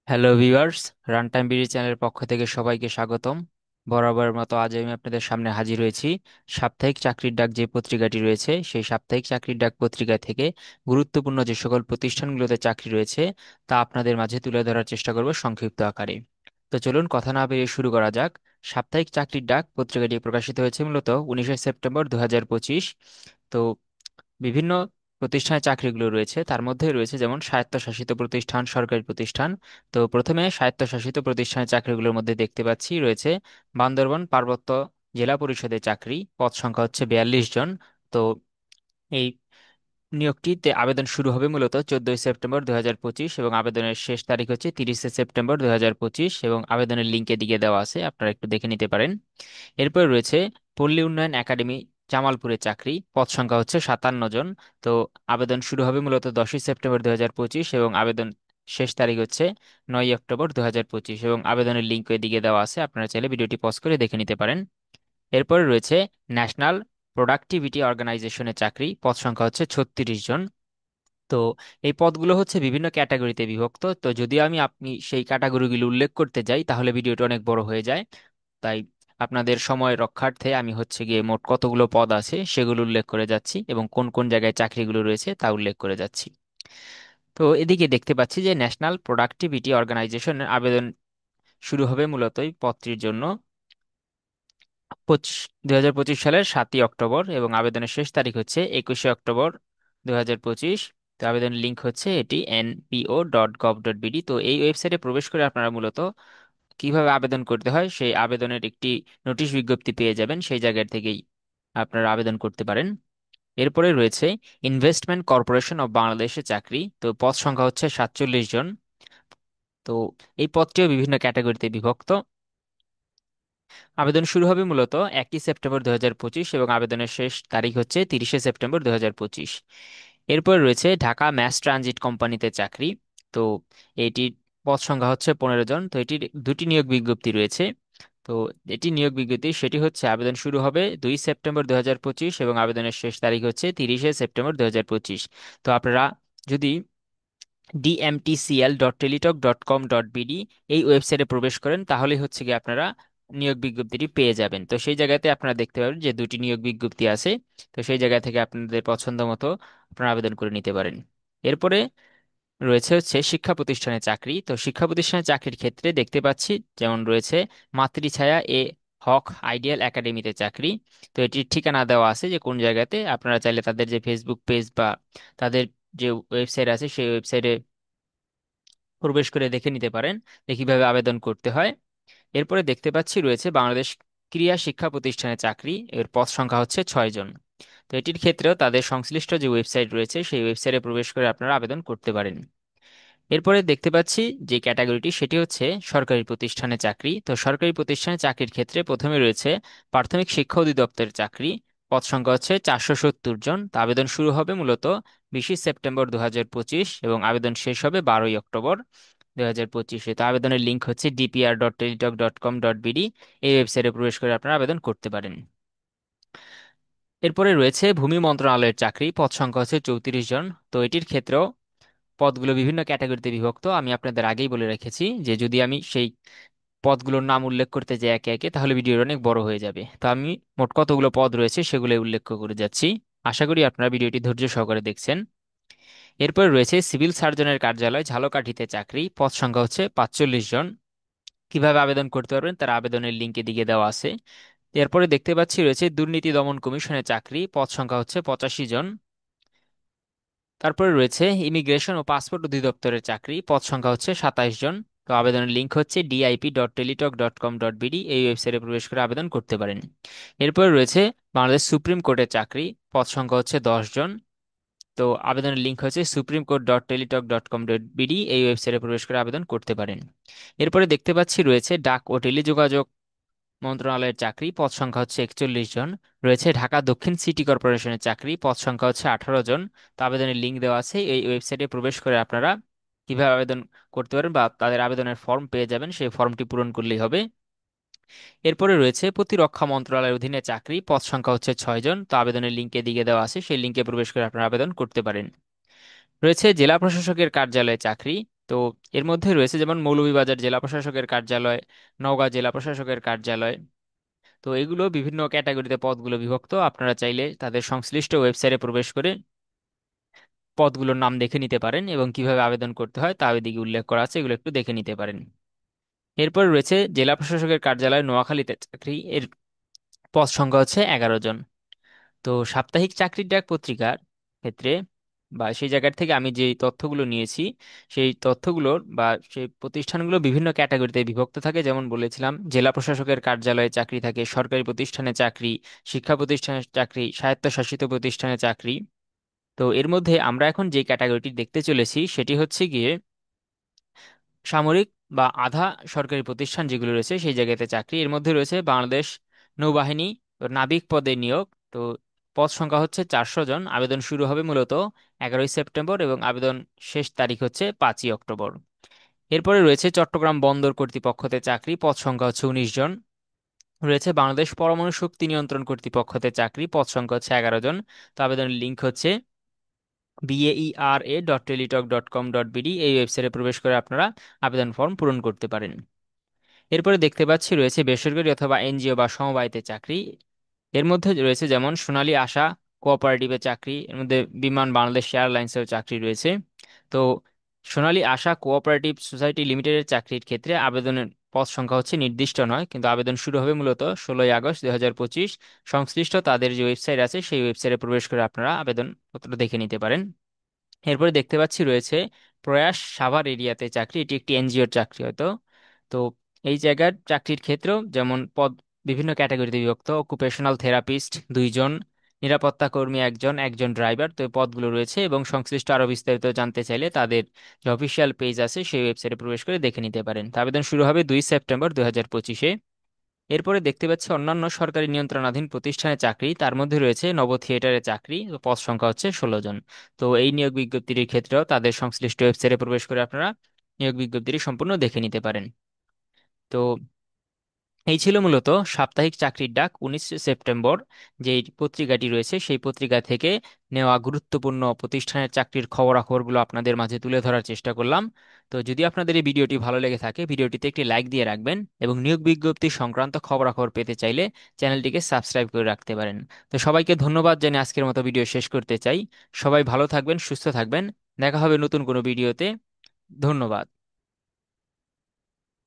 Hello viewers, run time BD চ্যানেলের পক্ষ থেকে সবাইকে স্বাগতম। বরাবরের মতো আজ আমি আপনাদের সামনে হাজির হয়েছি সাপ্তাহিক চাকরির ডাক যে পত্রিকাটি রয়েছে সেই সাপ্তাহিক চাকরির ডাক পত্রিকা থেকে গুরুত্বপূর্ণ যে সকল প্রতিষ্ঠানগুলোতে চাকরি রয়েছে তা আপনাদের মাঝে তুলে ধরার চেষ্টা করব সংক্ষিপ্ত আকারে। তো চলুন কথা না বেরিয়ে শুরু করা যাক। সাপ্তাহিক চাকরির ডাক পত্রিকাটি প্রকাশিত হয়েছে মূলত 19 সেপ্টেম্বর 2025। তো বিভিন্ন প্রতিষ্ঠানের চাকরিগুলো রয়েছে, তার মধ্যে রয়েছে যেমন স্বায়ত্তশাসিত প্রতিষ্ঠান, সরকারি প্রতিষ্ঠান। তো প্রথমে স্বায়ত্তশাসিত প্রতিষ্ঠানের চাকরিগুলোর মধ্যে দেখতে পাচ্ছি রয়েছে বান্দরবান পার্বত্য জেলা পরিষদের চাকরি, পদ সংখ্যা হচ্ছে 42 জন। তো এই নিয়োগটিতে আবেদন শুরু হবে মূলত 14 সেপ্টেম্বর 2025 এবং আবেদনের শেষ তারিখ হচ্ছে 30 সেপ্টেম্বর 2025 এবং আবেদনের লিঙ্ক এদিকে দেওয়া আছে, আপনারা একটু দেখে নিতে পারেন। এরপর রয়েছে পল্লী উন্নয়ন একাডেমি জামালপুরের চাকরি, পদ সংখ্যা হচ্ছে 57 জন। তো আবেদন শুরু হবে মূলত 10 সেপ্টেম্বর 2025 এবং আবেদন শেষ তারিখ হচ্ছে 9 অক্টোবর 2025 এবং আবেদনের লিঙ্ক এদিকে দেওয়া আছে, আপনারা চাইলে ভিডিওটি পজ করে দেখে নিতে পারেন। এরপরে রয়েছে ন্যাশনাল প্রোডাক্টিভিটি অর্গানাইজেশনের চাকরি, পদ সংখ্যা হচ্ছে 36 জন। তো এই পদগুলো হচ্ছে বিভিন্ন ক্যাটাগরিতে বিভক্ত, তো যদি আমি আপনি সেই ক্যাটাগরিগুলো উল্লেখ করতে যাই তাহলে ভিডিওটা অনেক বড় হয়ে যায়। তাই আপনাদের সময় রক্ষার্থে আমি হচ্ছে গিয়ে মোট কতগুলো পদ আছে সেগুলো উল্লেখ করে যাচ্ছি এবং কোন কোন জায়গায় চাকরিগুলো রয়েছে তা উল্লেখ করে যাচ্ছি। তো এদিকে দেখতে পাচ্ছি যে ন্যাশনাল প্রোডাক্টিভিটি অর্গানাইজেশনের আবেদন শুরু হবে মূলত এই পদটির জন্য 2025 সালের 7 অক্টোবর এবং আবেদনের শেষ তারিখ হচ্ছে 21 অক্টোবর 2025। তো আবেদনের লিঙ্ক হচ্ছে এটি npo.gov.bd। তো এই ওয়েবসাইটে প্রবেশ করে আপনারা মূলত কিভাবে আবেদন করতে হয় সেই আবেদনের একটি নোটিশ বিজ্ঞপ্তি পেয়ে যাবেন, সেই জায়গা থেকেই আপনারা আবেদন করতে পারেন। এরপরে রয়েছে ইনভেস্টমেন্ট কর্পোরেশন অফ বাংলাদেশের চাকরি, তো পদ সংখ্যা হচ্ছে 47 জন। তো এই পদটিও বিভিন্ন ক্যাটাগরিতে বিভক্ত। আবেদন শুরু হবে মূলত 1 সেপ্টেম্বর 2025 এবং আবেদনের শেষ তারিখ হচ্ছে 30 সেপ্টেম্বর 2025। এরপর রয়েছে ঢাকা ম্যাস ট্রানজিট কোম্পানিতে চাকরি। তো এটির পদ সংখ্যা হচ্ছে 15 জন। তো এটির দুটি নিয়োগ বিজ্ঞপ্তি রয়েছে। তো এটি নিয়োগ বিজ্ঞপ্তি সেটি হচ্ছে আবেদন শুরু হবে 2 সেপ্টেম্বর 2025 এবং আবেদনের শেষ তারিখ হচ্ছে 30 সেপ্টেম্বর 2025। তো আপনারা যদি dmtcl.teletalk.com.bd এই ওয়েবসাইটে প্রবেশ করেন তাহলেই হচ্ছে কি আপনারা নিয়োগ বিজ্ঞপ্তিটি পেয়ে যাবেন। তো সেই জায়গাতে আপনারা দেখতে পাবেন যে দুটি নিয়োগ বিজ্ঞপ্তি আছে। তো সেই জায়গা থেকে আপনাদের পছন্দ মতো আপনারা আবেদন করে নিতে পারেন। এরপরে রয়েছে হচ্ছে শিক্ষা প্রতিষ্ঠানের চাকরি। তো শিক্ষা প্রতিষ্ঠানের চাকরির ক্ষেত্রে দেখতে পাচ্ছি যেমন রয়েছে মাতৃছায়া এ হক আইডিয়াল একাডেমিতে চাকরি। তো এটির ঠিকানা দেওয়া আছে যে কোন জায়গাতে, আপনারা চাইলে তাদের যে ফেসবুক পেজ বা তাদের যে ওয়েবসাইট আছে সেই ওয়েবসাইটে প্রবেশ করে দেখে নিতে পারেন যে কিভাবে আবেদন করতে হয়। এরপরে দেখতে পাচ্ছি রয়েছে বাংলাদেশ ক্রীড়া শিক্ষা প্রতিষ্ঠানের চাকরি, এর পদ সংখ্যা হচ্ছে 6 জন। তো এটির ক্ষেত্রেও তাদের সংশ্লিষ্ট যে ওয়েবসাইট রয়েছে সেই ওয়েবসাইটে প্রবেশ করে আপনারা আবেদন করতে পারেন। এরপরে দেখতে পাচ্ছি যে ক্যাটাগরিটি সেটি হচ্ছে সরকারি প্রতিষ্ঠানে চাকরি। তো সরকারি প্রতিষ্ঠানে চাকরির ক্ষেত্রে প্রথমে রয়েছে প্রাথমিক শিক্ষা অধিদপ্তরের চাকরি, পদ সংখ্যা হচ্ছে 470 জন। তো আবেদন শুরু হবে মূলত 20 সেপ্টেম্বর 2025 এবং আবেদন শেষ হবে 12 অক্টোবর 2025। তো আবেদনের লিঙ্ক হচ্ছে dpr.teletalk.com.bd এই ওয়েবসাইটে প্রবেশ করে আপনারা আবেদন করতে পারেন। এরপরে রয়েছে ভূমি মন্ত্রণালয়ের চাকরি, পদ সংখ্যা হচ্ছে 34 জন। তো এটির ক্ষেত্রেও পদগুলো বিভিন্ন ক্যাটাগরিতে বিভক্ত, আমি আপনাদের আগেই বলে রেখেছি যে যদি আমি সেই পদগুলোর নাম উল্লেখ করতে যাই একে একে তাহলে ভিডিও অনেক বড় হয়ে যাবে। তো আমি মোট কতগুলো পদ রয়েছে সেগুলো উল্লেখ করে যাচ্ছি। আশা করি আপনারা ভিডিওটি ধৈর্য সহকারে দেখছেন। এরপর রয়েছে সিভিল সার্জনের কার্যালয় ঝালকাঠিতে চাকরি, পদ সংখ্যা হচ্ছে 45 জন। কিভাবে আবেদন করতে পারবেন তার আবেদনের লিঙ্ক এদিকে দেওয়া আছে। এরপরে দেখতে পাচ্ছি রয়েছে দুর্নীতি দমন কমিশনের চাকরি, পদ সংখ্যা হচ্ছে 85 জন। তারপরে রয়েছে ইমিগ্রেশন ও পাসপোর্ট অধিদপ্তরের চাকরি, পদ সংখ্যা হচ্ছে 27 জন। তো আবেদনের লিঙ্ক হচ্ছে dip.teletalk.com.bd এই ওয়েবসাইটে প্রবেশ করে আবেদন করতে পারেন। এরপর রয়েছে বাংলাদেশ সুপ্রিম কোর্টের চাকরি, পদ সংখ্যা হচ্ছে 10 জন। তো আবেদনের লিঙ্ক হচ্ছে supremecode.teletalk.com.bd এই ওয়েবসাইটে প্রবেশ করে আবেদন করতে পারেন। এরপরে দেখতে পাচ্ছি রয়েছে ডাক ও টেলিযোগাযোগ মন্ত্রণালয়ের চাকরি, পদ সংখ্যা হচ্ছে 41 জন। রয়েছে ঢাকা দক্ষিণ সিটি কর্পোরেশনের চাকরি, পদ সংখ্যা হচ্ছে 18 জন। তো আবেদনের লিঙ্ক দেওয়া আছে, এই ওয়েবসাইটে প্রবেশ করে আপনারা কিভাবে আবেদন করতে পারেন বা তাদের আবেদনের ফর্ম পেয়ে যাবেন, সেই ফর্মটি পূরণ করলেই হবে। এরপরে রয়েছে প্রতিরক্ষা মন্ত্রণালয়ের অধীনে চাকরি, পদ সংখ্যা হচ্ছে 6 জন। তো আবেদনের লিঙ্কে দিকে দেওয়া আছে, সেই লিঙ্কে প্রবেশ করে আপনারা আবেদন করতে পারেন। রয়েছে জেলা প্রশাসকের কার্যালয়ে চাকরি, তো এর মধ্যে রয়েছে যেমন মৌলভীবাজার জেলা প্রশাসকের কার্যালয়, নওগাঁ জেলা প্রশাসকের কার্যালয়। তো এগুলো বিভিন্ন ক্যাটাগরিতে পদগুলো বিভক্ত। আপনারা চাইলে তাদের সংশ্লিষ্ট ওয়েবসাইটে প্রবেশ করে পদগুলোর নাম দেখে নিতে পারেন এবং কিভাবে আবেদন করতে হয় তা এদিকে উল্লেখ করা আছে, এগুলো একটু দেখে নিতে পারেন। এরপর রয়েছে জেলা প্রশাসকের কার্যালয় নোয়াখালীতে চাকরি, এর পদ সংখ্যা হচ্ছে 11 জন। তো সাপ্তাহিক চাকরির ডাক পত্রিকার ক্ষেত্রে বা সেই জায়গা থেকে আমি যে তথ্যগুলো নিয়েছি, সেই তথ্যগুলোর বা সেই প্রতিষ্ঠানগুলো বিভিন্ন ক্যাটাগরিতে বিভক্ত থাকে। যেমন বলেছিলাম, জেলা প্রশাসকের কার্যালয়ে চাকরি থাকে, সরকারি প্রতিষ্ঠানে চাকরি, শিক্ষা প্রতিষ্ঠানের চাকরি, স্বায়ত্তশাসিত প্রতিষ্ঠানে চাকরি। তো এর মধ্যে আমরা এখন যে ক্যাটাগরিটি দেখতে চলেছি সেটি হচ্ছে গিয়ে সামরিক বা আধা সরকারি প্রতিষ্ঠান যেগুলো রয়েছে সেই জায়গাতে চাকরি। এর মধ্যে রয়েছে বাংলাদেশ নৌবাহিনী নাবিক পদে নিয়োগ। তো পদ সংখ্যা হচ্ছে 400 জন। আবেদন শুরু হবে মূলত 11ই সেপ্টেম্বর এবং আবেদন শেষ তারিখ হচ্ছে 5ই অক্টোবর। এরপরে রয়েছে চট্টগ্রাম বন্দর কর্তৃপক্ষতে চাকরি, পদ সংখ্যা হচ্ছে 19 জন। রয়েছে বাংলাদেশ পরমাণু শক্তি নিয়ন্ত্রণ কর্তৃপক্ষতে চাকরি, পদ সংখ্যা হচ্ছে 11 জন। তো আবেদনের লিঙ্ক হচ্ছে baera.teletalk.com.bd, এই ওয়েবসাইটে প্রবেশ করে আপনারা আবেদন ফর্ম পূরণ করতে পারেন। এরপরে দেখতে পাচ্ছি রয়েছে বেসরকারি অথবা এনজিও বা সমবায়তে চাকরি। এর মধ্যে রয়েছে যেমন সোনালী আশা কোঅপারেটিভে চাকরি, এর মধ্যে বিমান বাংলাদেশ এয়ারলাইন্সের চাকরি রয়েছে। তো সোনালী আশা কোঅপারেটিভ সোসাইটি লিমিটেডের চাকরির ক্ষেত্রে আবেদনের পদ সংখ্যা হচ্ছে নির্দিষ্ট নয়, কিন্তু আবেদন শুরু হবে মূলত 16ই আগস্ট 2025। সংশ্লিষ্ট তাদের যে ওয়েবসাইট আছে সেই ওয়েবসাইটে প্রবেশ করে আপনারা আবেদনপত্র দেখে নিতে পারেন। এরপরে দেখতে পাচ্ছি রয়েছে প্রয়াস সাভার এরিয়াতে চাকরি, এটি একটি এনজিওর চাকরি হয়তো। তো এই জায়গার চাকরির ক্ষেত্রেও যেমন পদ বিভিন্ন ক্যাটাগরিতে বিভক্ত: অকুপেশনাল থেরাপিস্ট 2 জন, নিরাপত্তা কর্মী 1 জন, একজন ড্রাইভার। তো এই পদগুলো রয়েছে এবং সংশ্লিষ্ট আরো বিস্তারিত জানতে চাইলে তাদের যে অফিসিয়াল পেজ আছে সেই ওয়েবসাইটে প্রবেশ করে দেখে নিতে পারেন। তো আবেদন শুরু হবে 2 সেপ্টেম্বর 2025-এ। এরপরে দেখতে পাচ্ছি অন্যান্য সরকারি নিয়ন্ত্রণাধীন প্রতিষ্ঠানে চাকরি, তার মধ্যে রয়েছে নব থিয়েটারে চাকরি, পদ সংখ্যা হচ্ছে 16 জন। তো এই নিয়োগ বিজ্ঞপ্তির ক্ষেত্রেও তাদের সংশ্লিষ্ট ওয়েবসাইটে প্রবেশ করে আপনারা নিয়োগ বিজ্ঞপ্তিটি সম্পূর্ণ দেখে নিতে পারেন। তো এই ছিল মূলত সাপ্তাহিক চাকরির ডাক 19 সেপ্টেম্বর, যে পত্রিকাটি রয়েছে সেই পত্রিকা থেকে নেওয়া গুরুত্বপূর্ণ প্রতিষ্ঠানের চাকরির খবরাখবরগুলো আপনাদের মাঝে তুলে ধরার চেষ্টা করলাম। তো যদি আপনাদের এই ভিডিওটি ভালো লেগে থাকে, ভিডিওটিতে একটি লাইক দিয়ে রাখবেন এবং নিয়োগ বিজ্ঞপ্তি সংক্রান্ত খবরাখবর পেতে চাইলে চ্যানেলটিকে সাবস্ক্রাইব করে রাখতে পারেন। তো সবাইকে ধন্যবাদ জানিয়ে আজকের মতো ভিডিও শেষ করতে চাই। সবাই ভালো থাকবেন, সুস্থ থাকবেন। দেখা হবে নতুন কোনো ভিডিওতে। ধন্যবাদ।